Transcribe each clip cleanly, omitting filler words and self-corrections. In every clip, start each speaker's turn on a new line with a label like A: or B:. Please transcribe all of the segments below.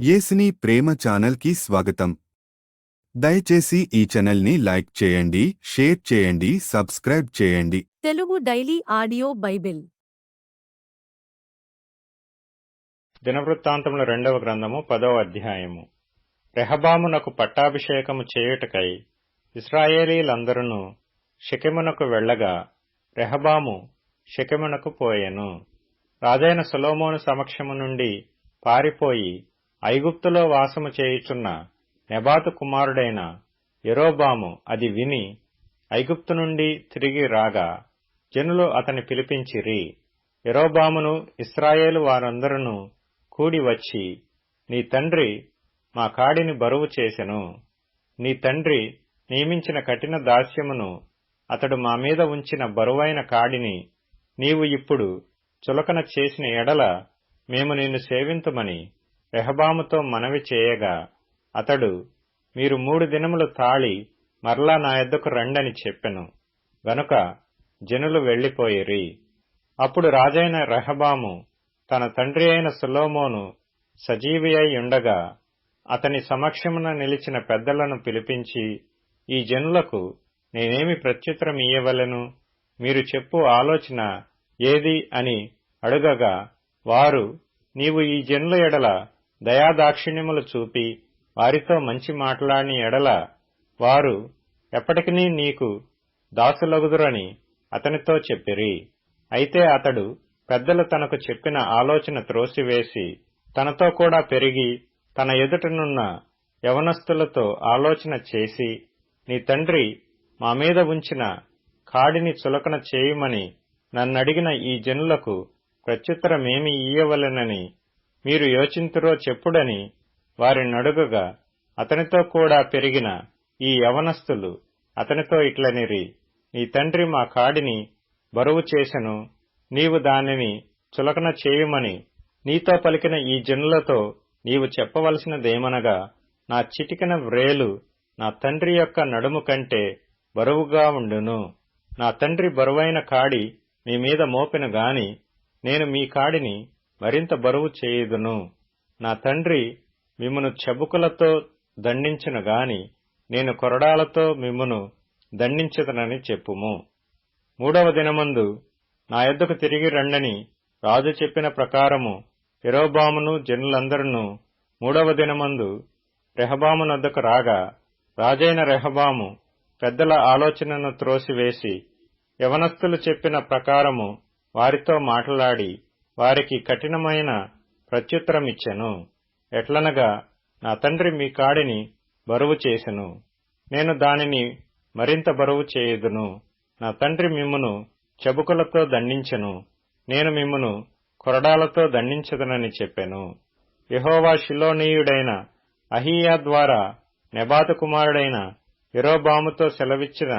A: యేసుని ప్రేమ ఛానల్కి స్వాగతం. దయచేసి ఈ ఛానల్ని లైక్ చేయండి, షేర్ చేయండి, సబ్స్క్రైబ్ చేయండి.
B: తెలుగు డైలీ ఆడియో బైబిల్
C: దినవృత్తాంతముల 2వ గ్రంథము 10వ అధ్యాయము. రెహబామునకు పట్టాభిషేకము చేయుటకై ఇశ్రాయేలీలందరును షెకెమునకు వెళ్ళగా రెహబాము షెకెమునకు పోయెను. రాజైన సొలొమోను సమక్షము నుండి పారిపోయి ఐగుప్తులో వాసము చేయుచున్న నెబాతు కుమారుడైన యరొబాము అది విని ఐగుప్తు నుండి తిరిగి రాగా జనులు అతని పిలిపించిరి. యరొబామును ఇశ్రాయేలు వారందరూ కూడి వచ్చి, నీ తండ్రి మా కాడిని బరువు చేసెను. నీ తండ్రి నియమించిన కఠిన దాస్యమును అతడు మా మీద ఉంచిన బరువైన కాడిని నీవు ఇప్పుడు చులకన చేసిన ఎడల మేము నిన్ను సేవింతుమని రెహబాముతో మనవి చేయగా అతడు, మీరు 3 దినములు తాళి మరలా నా యొద్దకు రండని చెప్పెను. గనుక జనులు వెళ్లిపోయిరి. అప్పుడు రాజైన రెహబాము తన తండ్రి అయిన సొలొమోను సజీవి అయి ఉండగా అతని సమక్షమున నిలిచిన పెద్దలను పిలిపించి, ఈ జనులకు నేనేమి ప్రత్యుత్తరం ఇయ్యవలెను? మీరు చెప్పు ఆలోచన ఏది అని అడుగగా వారు, నీవు ఈ జనుల ఎడల దయాదాక్షిణ్యములు చూపి వారితో మంచి మాట్లాడిన ఎడల వారు ఎప్పటికినీ నీకు దాసులగుదురని అతనితో చెప్పిరి. అయితే అతడు పెద్దలు తనకు చెప్పిన ఆలోచన త్రోసివేసి తనతో కూడా పెరిగి తన ఎదుటనున్న యవనస్తులతో ఆలోచన చేసి, నీ తండ్రి మా మీద ఉంచిన కాడిని చులకన చేయుమని నన్నడిగిన ఈ జనులకు ప్రత్యుత్తరమేమి ఇయ్యవలెనని మీరు యోచింతురో చెప్పుడని వారినడుగగా అతనితో కూడా పెరిగిన ఈ యవనస్తులు అతనితో ఇట్లనిరి, నీ తండ్రి మా కాడిని బరువు చేసెను, నీవు దానిని చులకన చేయుమని నీతో పలికిన ఈ జనులతో నీవు చెప్పవలసినదేమనగా, నా చిటికెన వ్రేలు నా తండ్రి యొక్క నడుము కంటే బరువుగా ఉండును. నా తండ్రి బరువైన కాడి మీ మీద మోపెను గాని నేను మీ కాడిని మరింత బరువు చేయుదును. నా తండ్రి మిమ్మును చెబుకులతో దండించును గాని నేను కొరడాలతో మిమ్మును దండించుదనని చెప్పుము. 3వ దినమందు నా యొద్దకు తిరిగి రండని రాజు చెప్పిన ప్రకారము యరొబామును జనులందరూ 3వ దినమందు రెహబామునొద్దకు రాగా రాజైన రెహబాము పెద్దల ఆలోచనను త్రోసివేసి యవనస్తులు చెప్పిన ప్రకారము వారితో మాట్లాడి వారికి కఠినమైన ప్రత్యుత్తరమిచ్చెను. ఎట్లనగా, నా తండ్రి మీ కాడిని బరువు చేసెను, నేను దానిని మరింత బరువు చేయుదును. నా తండ్రి మిమ్మును చెబుకులతో దండించెను, నేను మిమ్మును కొరడాలతో దండించదనని చెప్పెను. యెహోవా షిలోనీయుడైన అహీయా ద్వారా నెబాతు కుమారుడైన యరొబాముతో సెలవిచ్చిన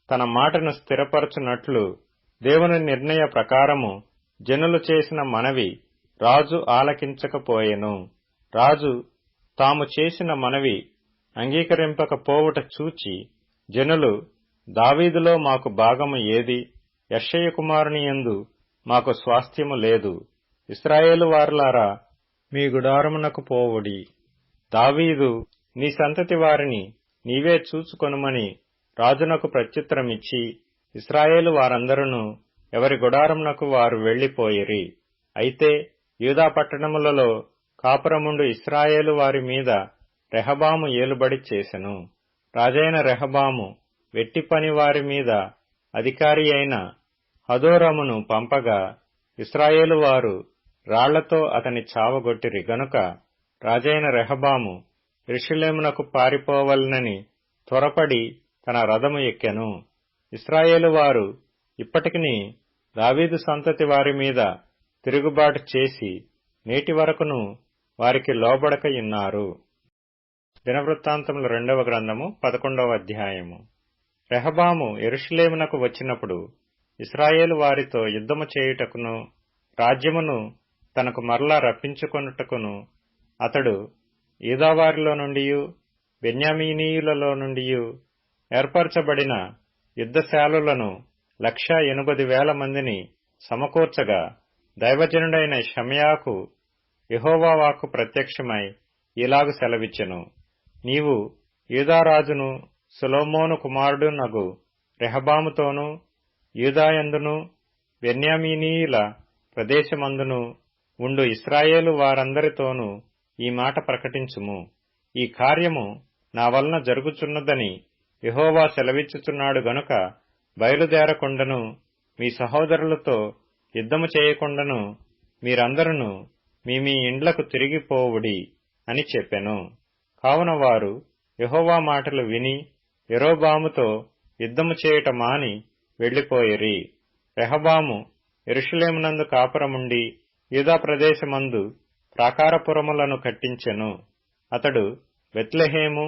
C: తన మాటను స్థిరపరచునట్లు దేవుని నిర్ణయ ప్రకారము జనులు చేసిన మనవి రాజు ఆలకించకపోయెను. రాజు తాము చేసిన మనవి అంగీకరింపకపోవుట చూచి జనులు, దావీదులో మాకు భాగము ఏది? యెష్షయి కుమారుని యందు మాకు స్వాస్థ్యము లేదు. ఇశ్రాయేలు వారులారా, మీ గుడారమునకు పోవుడి. దావీదు నీ సంతతి వారిని నీవే చూచుకొనుమని రాజునకు ప్రత్యుత్తరమిచ్చి ఇశ్రాయేలు వారందరూ ఎవరి గుడారమునకు వారు వెళ్లిపోయిరి. అయితే యూదా పట్టణములలో కాపురముండు ఇశ్రాయేలు వారి మీద రెహబాము ఏలుబడి చేసెను. రాజైన రెహబాము వెట్టి పని వారి మీద అధికారి అయిన హదోరమును పంపగా ఇశ్రాయేలు వారు రాళ్లతో అతని చావగొట్టిరి. గనుక రాజైన రెహబాము యెరూషలేమునకు పారిపోవలనని త్వరపడి తన రథము ఎక్కెను. ఇశ్రాయేలు వారు ఇప్పటికిని దావీదు సంతతి వారి మీద తిరుగుబాటు చేసి నేటి వరకును వారికి లోబడక యున్నారు. దినవృత్తాంతముల 2వ గ్రంథము 11వ అధ్యాయము. రెహబాము యెరూషలేమునకు వచ్చినప్పుడు ఇశ్రాయేలు వారితో యుద్ధము చేయుటకును రాజ్యమును తనకు మరలా రప్పించుకొనుటకును అతడు యూదావారిలో నుండియు బెన్యామీనీయులలో నుండియు ఏర్పరచబడిన యుద్ధశాలులను 180,000 మందిని సమకూర్చగా దైవజనుడైన షమయాకు యెహోవా వాక్కు ప్రత్యక్షమై ఇలాగు సెలవిచ్చెను, నీవు యూదారాజును సొలొమోను కుమారుడునగు రెహబాముతోనూ యూదాయందును బెన్యామీనీయుల ప్రదేశమందును ఉండు ఇశ్రాయేలు వారందరితోనూ ఈ మాట ప్రకటించుము. ఈ కార్యము నా వలన జరుగుచున్నదని యెహోవా సెలవిచ్చుచున్నాడు గనుక బయలుదేరకుండను మీ సహోదరులతో యుద్ధము చేయకుండాను మీరందరూ మీ ఇండ్లకు తిరిగిపోవుడి అని చెప్పెను. కావున వారు యెహోవా మాటలు విని యరొబాముతో యుద్ధము చేయుట మాని వెళ్లిపోయిరి. రెహబాము యెరూషలేమునందు కాపురముండి యూదా ప్రదేశమందు ప్రాకారపురములను కట్టించెను. అతడు బెత్లెహేము,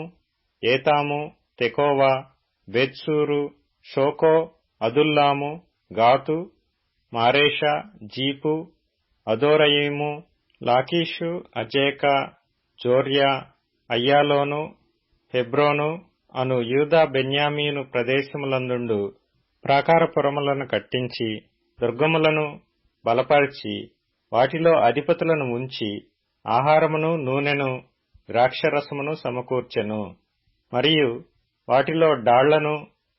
C: ఏతాము, తెకోవా, బేత్సూరు, షోకో, అదుల్లాము, గాతు, మారేషా, జీపు, అదోరయీము, లాకీషు, అజేకా, జోర్యా, అయ్యాలోను, హెబ్రోను అను యూదా బెన్యామీను ప్రదేశములందుండు ప్రాకారపురములను కట్టించి దుర్గములను బలపరిచి వాటిలో అధిపతులను ఉంచి ఆహారమును నూనెను ద్రాక్షరసమును సమకూర్చెను. మరియు వాటిలో డాళ్లను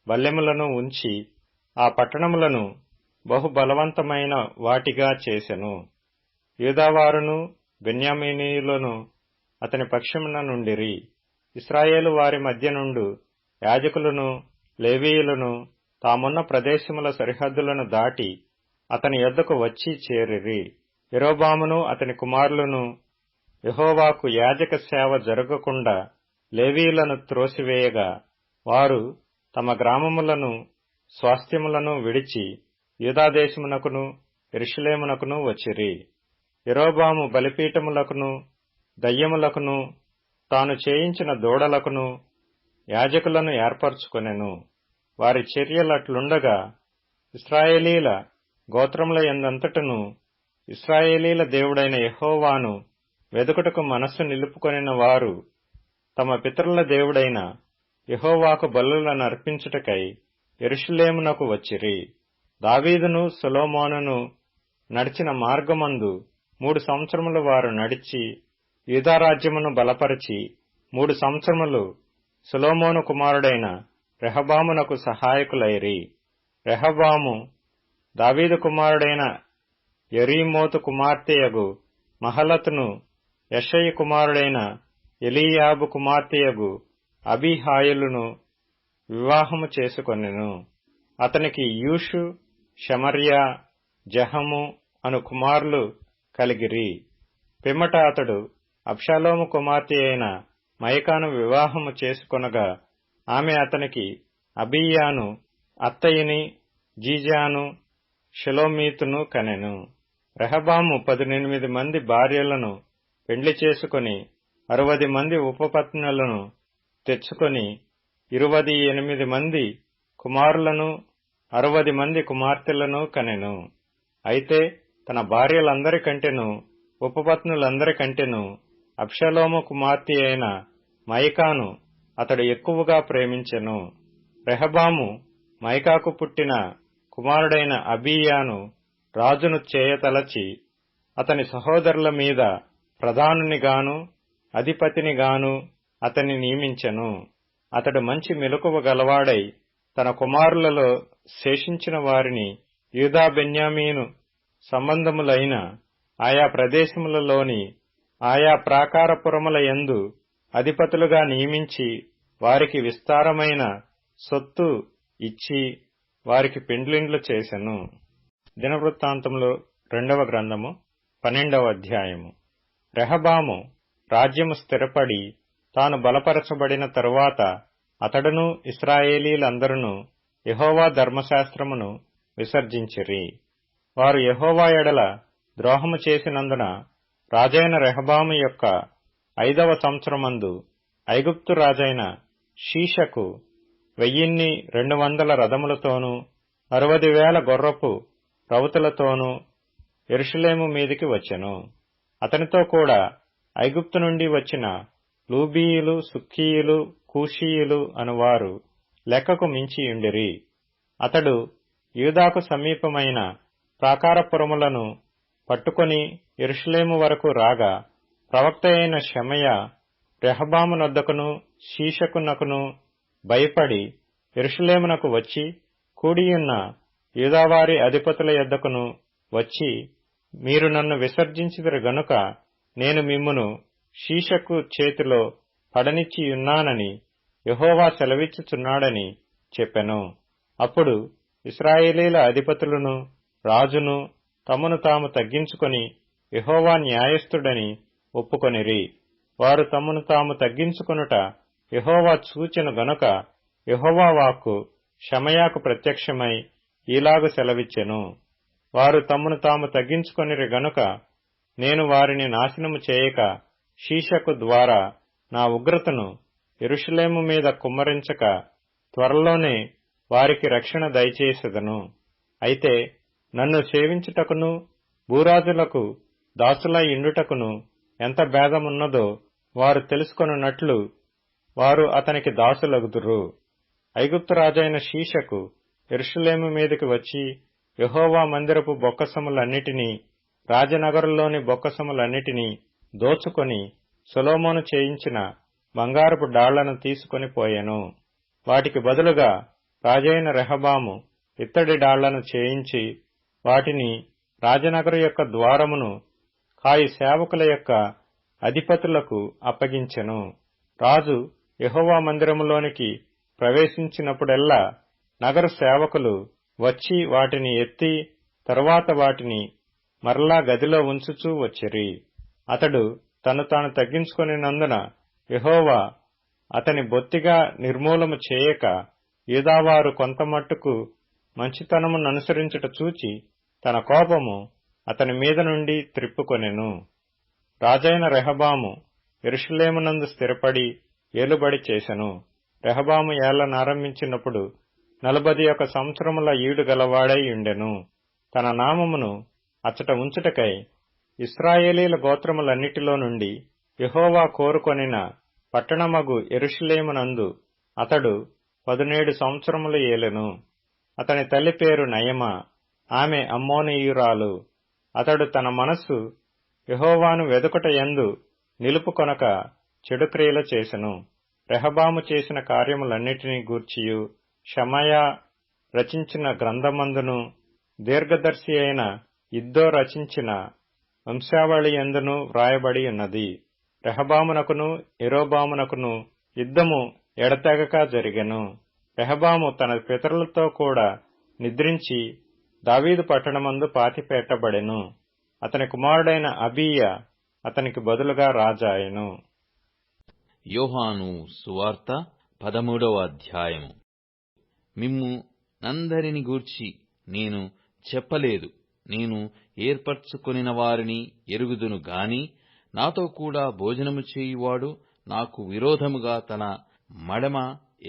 C: బల్లెములను ఉంచి ఆ పట్టణములను బహుబలవంతమైన వాటిగా చేసెను. యూదావారును బెన్యామీనీయులను అతని పక్షమున నుండిరి. ఇశ్రాయేలు వారి మధ్య నుండు యాజకులను లేవీయులను తామున్న ప్రదేశముల సరిహద్దులను దాటి అతని యొద్దకు వచ్చి చేరిరి. యరొబామును అతని కుమారులను యెహోవాకు యాజక సేవ జరగకుండా లేవీయులను త్రోసివేయగా వారు తమ గ్రామములను స్వాస్థ్యములను విడిచి యూదాదేశమునకును యెరూషలేమునకును వచ్చిరి. యరొబాము బలిపీఠములకును దయ్యములకును తాను చేయించిన దూడలకును యాజకులను ఏర్పరచుకొనెను. వారి చర్యలట్లుండగా ఇశ్రాయేలీల గోత్రముల యందంతటను ఇశ్రాయేలీల దేవుడైన యెహోవాను వెదుకుటకు మనస్సు నిలుపుకొనిన వారు తమ పితరుల దేవుడైన యెహోవాకు బలులను అర్పించుటకై యెరూషలేమునకు వచ్చిరి. దావీదును సొలొమోనును నడిచిన మార్గమందు 3 సంవత్సరములు వారు నడిచి యూదారాజ్యమును బలపరిచి 3 సంవత్సరములు సొలొమోను కుమారుడైన రెహబామునకు సహాయకులైరి. రెహబాము దావీదు కుమారుడైన యెరీమోతు కుమార్తెయగు మహలతును యెషయి కుమారుడైన ఎలీయాబు కుమార్తెయగు అబీహాయిలును వివాహము చేసుకొనెను. అతనికి యూషు, షమర్యా, జహము అను కుమారులు కలిగిరి. పిమ్మట అతడు అబ్షాలోము కుమార్తె అయిన మయకాను వివాహము చేసుకొనగా ఆమె అతనికి అబీయాను, అత్తయిని, జీజాను, షెలోమీతును కనెను. రెహబాము 18 మంది భార్యలను పెండ్లి చేసుకుని 60 మంది ఉపపత్నులను తెచ్చుకొని 28 మంది కుమారులను 60 మంది కుమార్తెలను కనెను. అయితే తన భార్యలందరికంటెను ఉపపత్నులందరికంటెను అబ్షాలోము కుమార్తె అయిన మయకాను అతడు ఎక్కువగా ప్రేమించెను. రెహబాము మయకాకు పుట్టిన కుమారుడైన అబీయాను రాజును చేయతలచి అతని సహోదరుల మీద ప్రధానునిగాను అధిపతినిగాను అతన్ని నియమించెను. అతడు మంచి మెలకువ గలవాడై తన కుమారులలో శేషించిన వారిని యూదా బెన్యామీను సంబంధములైన ఆయా ప్రదేశములలోని ఆయా ప్రాకారపురముల యందు అధిపతులుగా నియమించి వారికి విస్తారమైన సొత్తు ఇచ్చి వారికి పెండ్లిండ్లు చేసెను. దినవృత్తాంతములు 2వ గ్రంథము 12వ అధ్యాయము. రెహబాము రాజ్యము స్థిరపడి తాను బలపరచబడిన తరువాత అతడును ఇశ్రాయేలీలందరూ యెహోవా ధర్మశాస్త్రమును విసర్జించిరి. వారు యెహోవా ఎడల ద్రోహము చేసినందున రాజైన రెహబాము యొక్క 5వ సంవత్సరమందు ఐగుప్తు రాజైన షీషకు 1200 రథములతోనూ 60,000 గుర్రపు రౌతులతోనూ యెరూషలేము మీదికి వచ్చెను. అతనితో కూడా ఐగుప్తు నుండి వచ్చిన లూబీయులు, సుక్కీయులు, కూషీయులు అనువారు లెక్కకు మించియుండిరి. అతడు యూదాకు సమీపమైన ప్రాకారపురములను పట్టుకొని యెరూషలేము వరకు రాగా ప్రవక్త అయిన షెమయా రెహబామునొద్దకును షీషకునకును భయపడి యెరూషలేమునకు వచ్చి కూడియున్న యూదావారి అధిపతుల యొద్దకును వచ్చి, మీరు నన్ను విసర్జించితిరి గనుక నేను మిమ్మును షీషకు చేతిలో పడనిచ్చియున్నానని యెహోవా సెలవిచ్చుచున్నాడని చెప్పెను. అప్పుడు ఇశ్రాయేలీల అధిపతులను రాజును తమను తాము తగ్గించుకొని యెహోవా న్యాయస్థుడని ఒప్పుకొనిరి. వారు తమను తాము తగ్గించుకొనుట యెహోవా చూచెను గనుక యెహోవా వాక్కు షమయాకు ప్రత్యక్షమై ఈలాగు సెలవిచ్చెను. వారు తమను తాము తగ్గించుకొనిరి గనుక నేను వారిని నాశనము చేయక షీషకు ద్వారా నా ఉగ్రతను యెరూషలేము మీద కుమ్మరించక త్వరలోనే వారికి రక్షణ దయచేసెదను. అయితే నన్ను సేవించుటకును భూరాజులకు దాసులై ఇండుటకును ఎంత భేదమున్నదో వారు తెలుసుకొనున్నట్లు వారు అతనికి దాసులగుదురు. ఐగుప్తు రాజైన షీషకు యెరూషలేము మీదికి వచ్చి యెహోవా మందిరపు బొక్కసములన్నిటినీ రాజనగరులోని బొక్కసములన్నిటినీ దోచుకొని సొలొమోను చేయించిన బంగారపు డాళ్లను తీసుకొని పోయెను. వాటికి బదులుగా రాజైన రెహబాము ఇత్తడి డాళ్లను చేయించి వాటిని రాజనగరు యొక్క ద్వారమును కాయి సేవకుల యొక్క అధిపతులకు అప్పగించెను. రాజు యెహోవా మందిరములోనికి ప్రవేశించినప్పుడెల్లా నగరు సేవకులు వచ్చి వాటిని ఎత్తి తరువాత వాటిని మరలా గదిలో ఉంచుచూ వచ్చిరి. అతడు తను తాను తగ్గించుకొనినందున యెహోవా అతని బొత్తిగా నిర్మూలము చేయక యూదావారు కొంతమట్టుకు మంచితనముననుసరించుట చూచి తన కోపము అతని మీద నుండి త్రిప్పుకొనెను. రాజైన రెహబాము యెరూషలేమునందు స్థిరపడి ఏలుబడి చేసెను. రెహబాము ఏలనారంభించినప్పుడు 41 సంవత్సరముల ఈడు గలవాడై ఉండెను. తన నామమును అచ్చట ఉంచుటకై ఇశ్రాయేలీల గోత్రములన్నిటిలో నుండి యెహోవా కోరుకొనిన పట్టణమగు యెరూషలేమునందు అతడు 17 సంవత్సరములు ఏలెను. అతని తల్లి పేరు నయమా, ఆమె అమ్మోనీయురాలు. అతడు తన మనస్సు యెహోవాను వెదుకుట యందు నిలుపుకొనక చెడు క్రియలు చేసెను. రెహబాము చేసిన కార్యములన్నిటినీ గూర్చియు షమయా రచించిన గ్రంథమందును దీర్ఘదర్శి అయిన ఇద్దో రచించిన వంశావళి యందును వ్రాయబడి ఉన్నది. రెహబామునకును యరొబామునకును యుద్ధము ఎడతెగక జరిగెను. రెహబాము తన పితరులతో కూడా నిద్రించి దావీదు పట్టణమందు పాతిపెట్టబడెను. అతని కుమారుడైన అబీయా అతనికి బదులుగా రాజాయెను.
D: యోహాను సువార్త 13వ అధ్యాయము. మిమ్ము నందరిని గూర్చి నేను చెప్పలేదు. నేను ఏర్పరచుకొనిన వారిని ఎరుగుదును గాని నాతో కూడా భోజనము చేయువాడు నాకు విరోధముగా తన మడమ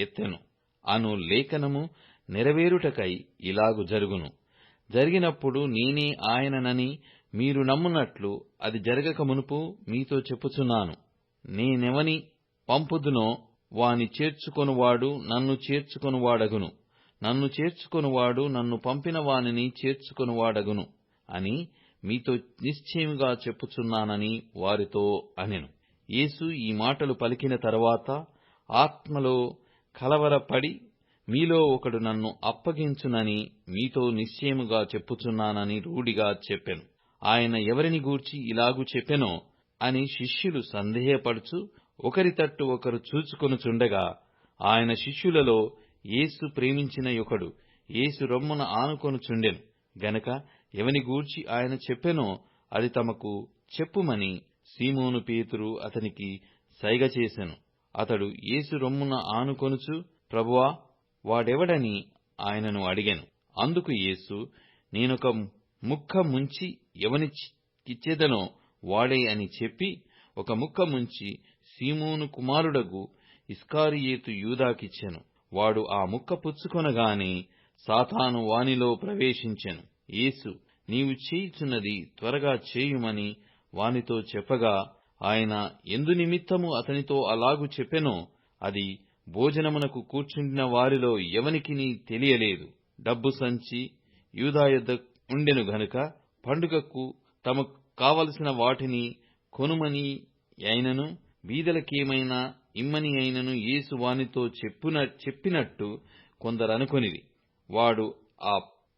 D: ఎత్తెను అను లేఖనము నెరవేరుటకై ఇలాగు జరుగును. జరిగినప్పుడు నేనే ఆయననని మీరు నమ్మునట్లు అది జరగక మునుపు మీతో చెప్పుచున్నాను. నేనెవని పంపుదునో వాని చేర్చుకొనువాడు నన్ను చేర్చుకొనువాడగును, నన్ను చేర్చుకొనువాడు నన్ను పంపిన వానిని చేర్చుకొనువాడగును అని మీతో నిశ్చయముగా చెప్పుచున్నానని వారితో అనెను. యేసు ఈ మాటలు పలికిన తరువాత ఆత్మలో కలవరపడి, మీలో ఒకడు నన్ను అప్పగించునని మీతో నిశ్చయముగా చెప్పుచున్నానని రూఢిగా చెప్పెను. ఆయన ఎవరిని గూర్చి ఇలాగు చెప్పెనో అని శిష్యులు సందేహపడుచు ఒకరి తట్టు ఒకరు చూచుకొనుచుండగా, ఆయన శిష్యులలో యేసు ప్రేమించిన ఒకడు యేసు రొమ్మున ఆనుకొనుచుండెను గనక ఎవని గూర్చి ఆయన చెప్పెనో అది తమకు చెప్పుమని సీమోను పేతురు అతనికి సైగ చేసెను. అతడు యేసు రొమ్మున ఆనుకొనుచు, ప్రభువా, వాడెవడని ఆయనను అడిగెను. అందుకు యేసు, నేనొక ముక్క ముంచి ఎవనికిచ్చెదనో వాడే అని చెప్పి ఒక ముక్క ముంచి సీమోను కుమారుడగు ఇస్కరియోతు యూదాకిచ్చెను. వాడు ఆ ముక్క పుచ్చుకొనగానే సాతాను వానిలో ప్రవేశించెను. యేసు, నీవు చేయుచున్నది త్వరగా చేయుమని వానితో చెప్పగా, ఆయన ఎందు నిమిత్తము అతనితో అలాగు చెప్పెనో అది భోజనమునకు కూర్చుండిన వారిలో ఎవనికినీ తెలియలేదు. డబ్బు సంచి యూదా యొద్ద ఉండెను గనుక పండుగకు తమకు కావలసిన వాటిని కొనుమని అయినను బీదలకేమైనా ఇమ్మని అయినను యేసు వానితో చెప్పినట్టు కొందరనుకొనిరి. వాడు ఆ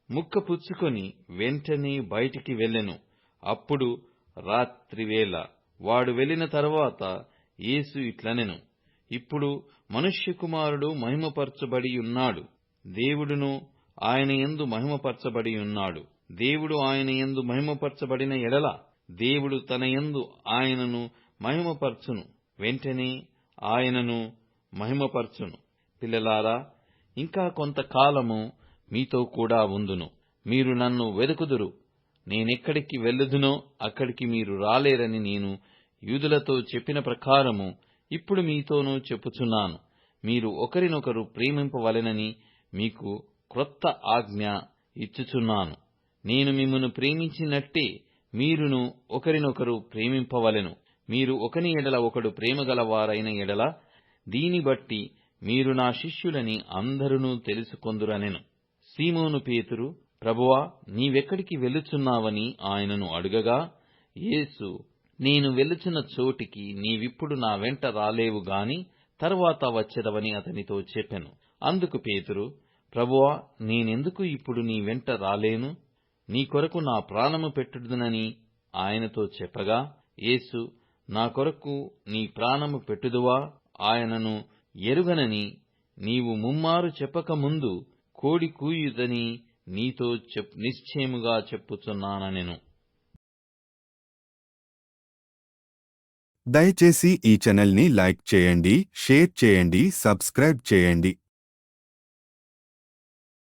D: ముక్క పుచ్చుకొని వెంటనే బయటికి వెళ్ళెను. అప్పుడు రాత్రివేళ. వాడు వెళ్ళిన తరువాత యేసు ఇట్లనెను, ఇప్పుడు మనుష్య కుమారుడు మహిమపరచబడి ఉన్నాడు, దేవుడును ఆయన యందు మహిమపరచబడి ఉన్నాడు. దేవుడు ఆయన యందు మహిమపరచబడిన ఎడల దేవుడు తన యందు ఆయనను మహిమపరచును, వెంటనే ఆయనను మహిమపరచును. పిల్లలారా, ఇంకా కొంతకాలము మీతో కూడా ఉందును. మీరు నన్ను వెదుకుదురు. నేనెక్కడికి వెళ్ళుదునో అక్కడికి మీరు రాలేరని నేను యూదులతో చెప్పిన ప్రకారము ఇప్పుడు మీతోనూ చెప్పుచున్నాను. మీరు ఒకరినొకరు ప్రేమింపవలెనని మీకు క్రొత్త ఆజ్ఞ ఇచ్చుచున్నాను. నేను మిమ్మును ప్రేమించినట్టే మీరును ఒకరినొకరు ప్రేమింపవలెను. మీరు ఒకని ఎడల ఒకడు ప్రేమగలవారైన ఎడల దీని బట్టి మీరు నా శిష్యులని అందరూ తెలుసుకొందురనెను. సీమోను పేతురు, ప్రభువా, నీవెక్కడికి వెళ్ళుచున్నావని ఆయనను అడుగగా, యేసు, నేను వెళ్ళుచున్న చోటికి నీవిప్పుడు నా వెంట రాలేవు గాని తరువాత వచ్చెదవని అతనితో చెప్పెను. అందుకు పేతురు, ప్రభువా, నేనెందుకు ఇప్పుడు నీ వెంట రాలేను? నీ కొరకు నా ప్రాణము పెట్టుదునని ఆయనతో చెప్పగా, యేసు, నా కొరకు నీ ప్రాణము పెట్టుదువా? ఆయనను ఎరుగనని నీవు ముమ్మారు చెప్పకముందు కోడి కూయుదని నీతో నిశ్చయముగా చెప్పుచున్నానెను.
A: దయచేసి ఈ ఛానల్ని లైక్ చేయండి, షేర్ చేయండి, సబ్స్క్రైబ్ చేయండి.